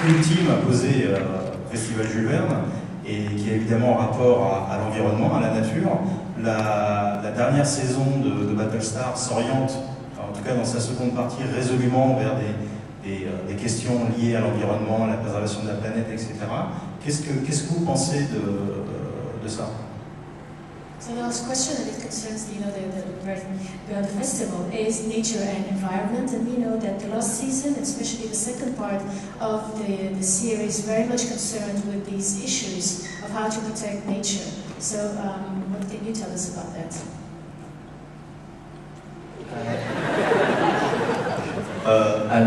ultime à poser au Festival Jules Verne, et qui est évidemment en rapport à l'environnement, à la nature. La dernière saison de Battlestar s'oriente, en tout cas dans sa seconde partie, résolument vers des questions liées à l'environnement, à la préservation de la planète, etc. Qu'est-ce que vous pensez de ça? So the last question, and it concerns the festival, is nature and environment, and we know that the last season, especially the second part of the series, very much concerned with these issues of how to protect nature. So what can you tell us about that?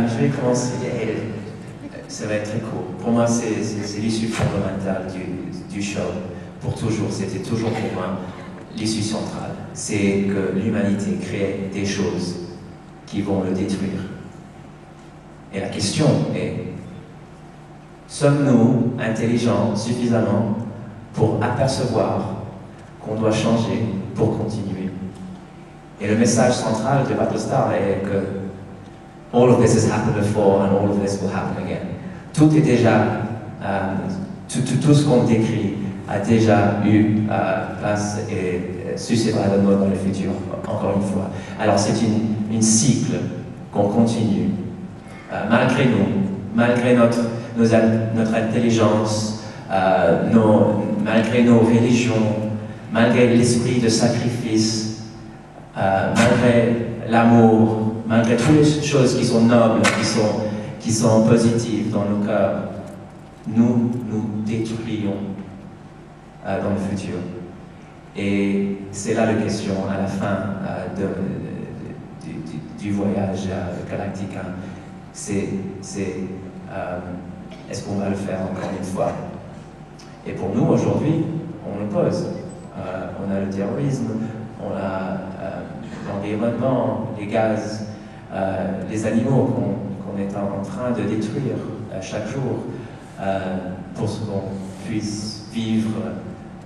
Je vais commencer, ça va être très court. Pour moi, c'est l'issue fondamentale du show, pour toujours, c'était toujours pour moi l'issue centrale. C'est que l'humanité crée des choses qui vont le détruire. Et la question est, sommes-nous intelligents suffisamment pour apercevoir qu'on doit changer pour continuer? Et le message central de Battlestar est que all of this has happened before and all of this will happen again. Tout est déjà, tout ce qu'on décrit a déjà eu place et suscitera de nouveau dans le futur, encore une fois. Alors c'est une cycle qu'on continue, malgré nous, malgré notre intelligence, malgré nos religions, malgré l'esprit de sacrifice, malgré l'amour, malgré toutes les choses qui sont nobles, qui sont positives dans nos cœurs, nous détruisons dans le futur. Et c'est là la question à la fin du voyage galactique. C'est est-ce qu'on va le faire encore une fois? Et pour nous, aujourd'hui, on le pose. On a le terrorisme, on a l'environnement, les gaz, les animaux qu'on est en train de détruire chaque jour pour qu'on puisse vivre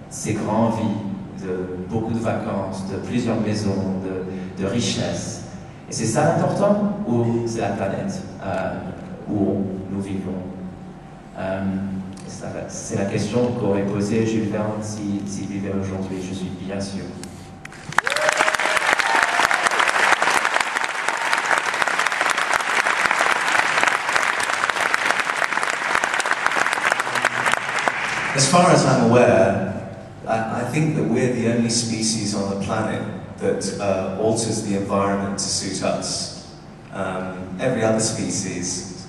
ces grandes vies de beaucoup de vacances, de plusieurs maisons, de richesses. Et c'est ça l'important, ou c'est la planète où nous vivons? C'est la question qu'aurait posée Jules Verne s'il vivait aujourd'hui, je suis bien sûr. As far as I'm aware, I think that we're the only species on the planet that alters the environment to suit us. Every other species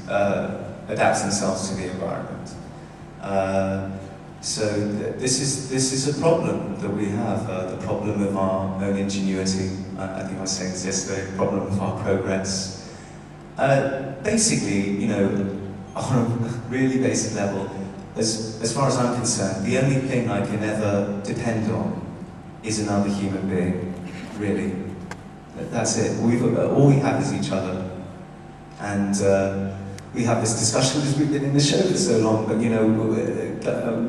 adapts themselves to the environment. So this is a problem that we have, the problem of our own ingenuity. I think I was saying this yesterday, the problem of our progress. Basically, you know, on a really basic level, as far as I'm concerned, the only thing I can ever depend on is another human being, really. That's it. All we have is each other. And we have this discussion because we've been in the show for so long, but you know,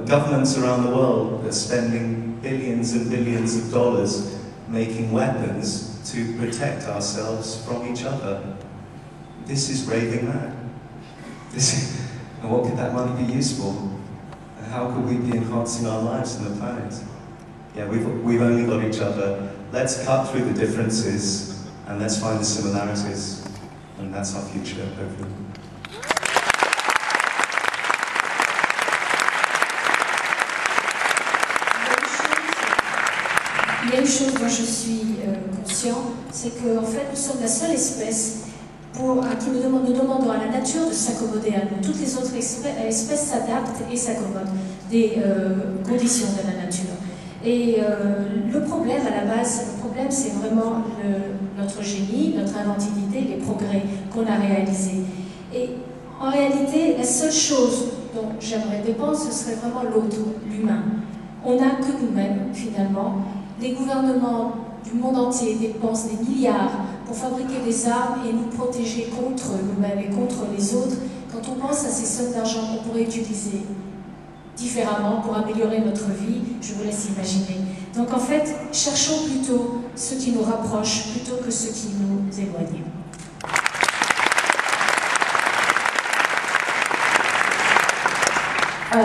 governments around the world are spending billions and billions of dollars making weapons to protect ourselves from each other. This is raving mad. And what could that money be used for? And how could we be enhancing our lives and the planet? Yeah, we've only got each other. Let's cut through the differences and let's find the similarities. And that's our future, hopefully. Il y a une chose dont je suis conscient, c'est qu'en fait nous sommes la seule espèce à qui nous demandons à la nature de s'accommoder à nous. Toutes les autres espèces s'adaptent et s'accommodent des conditions de la nature. Et le problème à la base, c'est vraiment notre génie, notre inventivité, les progrès qu'on a réalisés. Et en réalité, la seule chose dont j'aimerais dépendre, ce serait vraiment l'autre, l'humain. On n'a que nous-mêmes, finalement. Les gouvernements du monde entier dépensent des milliards pour fabriquer des armes et nous protéger contre nous-mêmes et contre les autres. Quand on pense à ces sommes d'argent qu'on pourrait utiliser différemment pour améliorer notre vie, je vous laisse imaginer. Donc en fait, cherchons plutôt ce qui nous rapproche plutôt que ce qui nous éloigne. The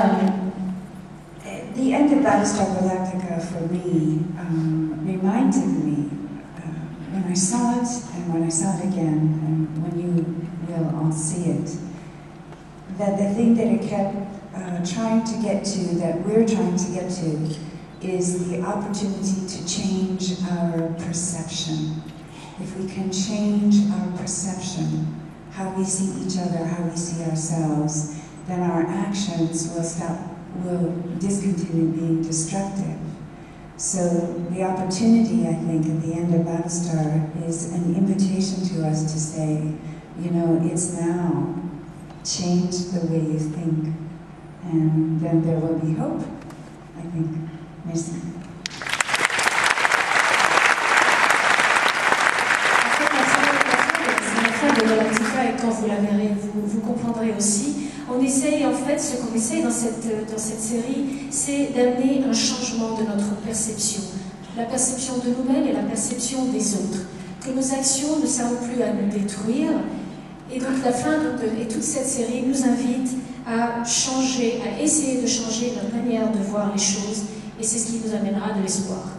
end of Battlestar Galactica for me reminded me when I saw it and when I saw it again and when you will all see it, that the thing that it kept trying to get to, that we're trying to get to, is the opportunity to change our perception. If we can change our perception, how we see each other, how we see ourselves, then our actions will discontinue being destructive. So the opportunity, I think, at the end of Battlestar is an invitation to us to say, you know, it's now. Change the way you think, and then there will be hope, I think. Merci. De Galactica, et quand vous la verrez, vous comprendrez aussi. On essaye, en fait, ce qu'on essaye dans cette série, c'est d'amener un changement de notre perception. La perception de nous-mêmes et la perception des autres. Que nos actions ne servent plus à nous détruire. Et donc la fin et toute cette série nous invite à changer, à essayer de changer notre manière de voir les choses. Et c'est ce qui nous amènera de l'espoir.